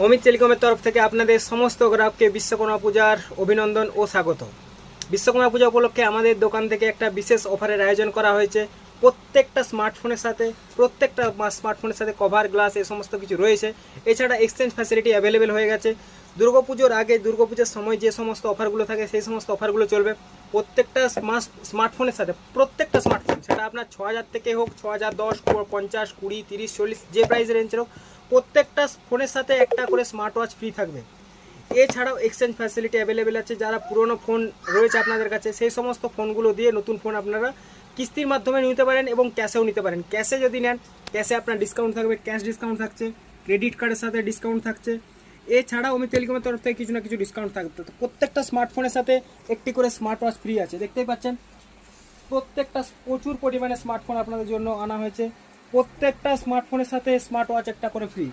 অমিত টেলিকমের তরফ থেকে আপনাদের সমস্ত গ্রাহককে বিশ্বকর্মা পূজার অভিনন্দন ও স্বাগত। বিশ্বকর্মা পূজা উপলক্ষে আমাদের দোকান থেকে একটা বিশেষ অফারের আয়োজন করা হয়েছে। প্রত্যেকটা স্মার্টফোনের সাথে কভার গ্লাস এই সমস্ত কিছু রয়েছে। এছাড়া এক্সচেঞ্জ ফ্যাসিলিটি অ্যাভেলেবেল হয়ে গেছে। দুর্গাপুজোর আগে দুর্গাপুজোর সময় যে সমস্ত অফারগুলো থাকে সেই সমস্ত অফারগুলো চলবে। প্রত্যেকটা স্মার্টফোনের সাথে প্রত্যেকটা স্মার্টফোন, সেটা আপনার 6000 থেকে হোক, 6010, 50, 20, 30, 40 যে প্রাইস রেঞ্জের হোক, প্রত্যেকটা ফোনের সাথে একটা করে স্মার্ট ওয়াচ ফ্রি থাকবে। এছাড়াও এক্সচেঞ্জ ফ্যাসিলিটি অ্যাভেলেবেল আছে। যারা পুরনো ফোন রয়েছে আপনাদের কাছে, সেই সমস্ত ফোনগুলো দিয়ে নতুন ফোন আপনারা কিস্তির মাধ্যমে নিতে পারেন এবং ক্যাশেও নিতে পারেন। ক্যাশে যদি নেন, ক্যাশে আপনার ডিসকাউন্ট থাকবে, ক্যাশ ডিসকাউন্ট থাকছে, ক্রেডিট কার্ডের সাথে ডিসকাউন্ট থাকছে। এছাড়াও অমিত টেলিকমের তরফ থেকে কিছু না কিছু ডিসকাউন্ট থাকবে। তো প্রত্যেকটা স্মার্টফোনের সাথে একটি করে স্মার্ট ওয়াচ ফ্রি আছে, দেখতেই পাচ্ছেন। প্রত্যেকটা প্রচুর পরিমাণে স্মার্টফোন আপনাদের জন্য আনা হয়েছে। প্রত্যেকটা স্মার্টফোনের সাথে স্মার্ট ওয়াচ একটা করে ফ্রি।